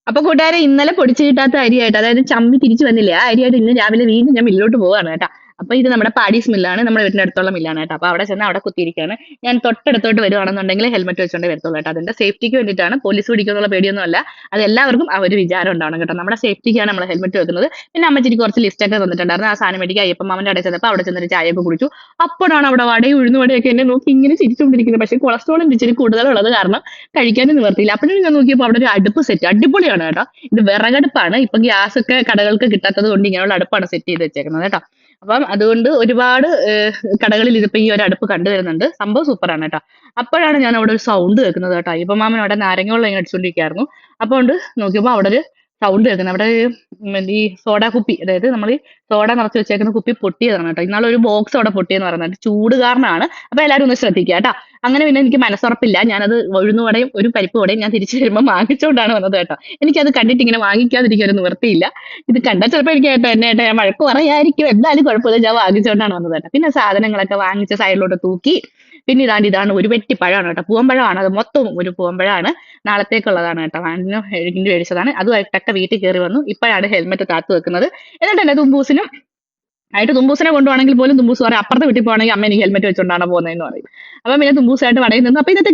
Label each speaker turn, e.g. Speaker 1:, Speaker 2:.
Speaker 1: അപ്പൊ കൂട്ടുകാരെ ഇന്നലെ പൊടിച്ചു കിട്ടാത്ത അരിയായിട്ട് അതായത് ചമ്മി തിരിച്ചു വന്നില്ലേ ആ അരിയായിട്ട് ഇന്ന് രാവിലെ വീണ്ടും ഞാൻ മില്ലോട്ട് പോവാണ് കേട്ടോ. അപ്പൊ ഇത് നമ്മുടെ പാഡീസ് മില്ലാണ്, നമ്മുടെ വീടിന്റെ അടുത്തുള്ള മില്ലാണ് കേട്ടോ. അപ്പൊ അവിടെ ചെന്ന് അവിടെ കുത്തിയിരിക്കുകയാണ്. ഞാൻ തൊട്ടടുത്തോട്ട് വരുവാണെന്നുണ്ടെങ്കിൽ ഹെൽമെറ്റ് വെച്ചോണ്ടേ വരത്തുള്ളൂ കേട്ടോ. അതിന്റെ സേഫ്റ്റിക്ക് വേണ്ടിയിട്ടാണ്, പോലീസ് പിടിക്കുന്നുള്ള പേടിയൊന്നും അല്ല. അത് എല്ലാവർക്കും ആ ഒരു വിചാരം ഉണ്ടാവണം കേട്ടോ. നമ്മുടെ സേഫ്റ്റിക്കാണ് നമ്മൾ ഹെൽമെറ്റ് വെക്കുന്നത്. പിന്നെ അമ്മച്ചിക്ക് കുറച്ച് ലിസ്റ്റ് ഒക്കെ തന്നിട്ടുണ്ടായിരുന്നു. ആ സാധനം മേടിക്കുക, അയ്യപ്പൻ മാമന്റെ അവിടെ ചെന്നപ്പോൾ അവിടെ ചെന്നൊരു ചായയൊക്കെ കുടിച്ചു. അപ്പോഴാണ് അവിടെ വടയും ഉഴുന്നുവടയൊക്കെ എന്നെ നോക്കി ഇങ്ങനെ ചിരിച്ചുകൊണ്ടിരിക്കുന്നത്. പക്ഷേ കൊളസ്ട്രോളും ഇച്ചിരി കൂടുതലുള്ളത് കാരണം കഴിക്കാനും നിവർത്തിയില്ല. അപ്പോഴും ഞാൻ നോക്കിയപ്പോൾ അവിടെ ഒരു അടുപ്പ് സെറ്റ് അടിപൊളിയാണ് കേട്ടോ. ഇത് വിറകടുപ്പാണ്. ഇപ്പൊ ഗ്യാസ് ഒക്കെ കടകൾക്ക് കിട്ടാത്തത് കൊണ്ട് ഇങ്ങനെയുള്ള അടുപ്പാണ് സെറ്റ് ചെയ്ത് വെച്ചേക്കുന്നത് കേട്ടോ. അപ്പം അതുകൊണ്ട് ഒരുപാട് കടകളിൽ ഇതിപ്പോ ഈ ഒരു അടുപ്പ് കണ്ടുവരുന്നുണ്ട്. സംഭവം സൂപ്പറാണ് കേട്ടോ. അപ്പോഴാണ് ഞാൻ അവിടെ ഒരു സൗണ്ട് കേൾക്കുന്നത് കേട്ടോ. ഇപ്പൊ മാമൻ അവിടെ നാരങ്ങ വെള്ളം ഇങ്ങനെ അടിച്ചുകൊണ്ടിരിക്കുകയായിരുന്നു. അപ്പൊ കൊണ്ട് നോക്കിയപ്പോൾ അവിടെ ഒരു സൗണ്ട് കേൾക്കുന്നത്. അവിടെ ഈ സോഡ കുപ്പി, അതായത് നമ്മൾ ഈ സോഡ നിറച്ച് വെച്ചേക്കുന്ന കുപ്പി പൊട്ടിയതാണ് കേട്ടോ. ഇന്നാളെ ഒരു ബോക്സ് അവിടെ പൊട്ടിയെന്ന് പറയുന്നത് ചൂട് കാരണമാണ്. അപ്പൊ എല്ലാവരും ഒന്ന് ശ്രദ്ധിക്കുക കേട്ടോ. അങ്ങനെ പിന്നെ എനിക്ക് മനസ്സുറപ്പില്ല. ഞാനത് ഉഴുന്നുവടയും ഒരു പരിപ്പ് വടയും ഞാൻ തിരിച്ചു വരുമ്പോൾ വാങ്ങിച്ചുകൊണ്ടാണ് വന്നത് കേട്ടോ. എനിക്കത് കണ്ടിട്ട് ഇങ്ങനെ വാങ്ങിക്കാതിരിക്കാൻ ഒരു നിവൃത്തിയില്ല. ഇത് കണ്ടാൽ ചിലപ്പോൾ എനിക്ക് കേട്ടോ എന്നെ ഏട്ടാ ഞാൻ വഴക്ക് പറയായിരിക്കും, എന്തായാലും കുഴപ്പമില്ല, ഞാൻ വാങ്ങിച്ചുകൊണ്ടാണ് വന്നത് കേട്ടോ. പിന്നെ സാധനങ്ങളൊക്കെ വാങ്ങിച്ച സൈഡിലോട്ട് തൂക്കി. പിന്നെ ഇതാണ് ഒരു വെട്ടി പഴമാണ് കേട്ടോ. പൂവമ്പഴമാണ്, അത് മൊത്തം ഒരു പൂവമ്പഴമാണ്. നാളത്തേക്കുള്ളതാണ് കേട്ടോ. വാങ്ങിന് മേടിച്ചതാണ്. അതുമായിട്ടൊക്കെ വീട്ടിൽ കയറി വന്നു. ഇപ്പോഴാണ് ഹെൽമെറ്റ് താത്തു വെക്കുന്നത്. എന്നിട്ട് എന്നെ തുമ്പൂസിനും ആയിട്ട് തുമ്പൂസിനെ കൊണ്ടുപോകണമെങ്കിൽ പോലും തുമ്പൂസ് പറയും അപ്പുറത്തെ വീട്ടിൽ പോകണമെങ്കിൽ അമ്മ എനിക്ക് ഹെൽമെറ്റ് വെച്ചോണ്ടാണ് പോകുന്നതെന്ന് പറയും. അപ്പൊ പിന്നെ തുമ്പൂസായിട്ട് വടയിൽ നിന്നു. അപ്പൊ ഇന്നത്തെ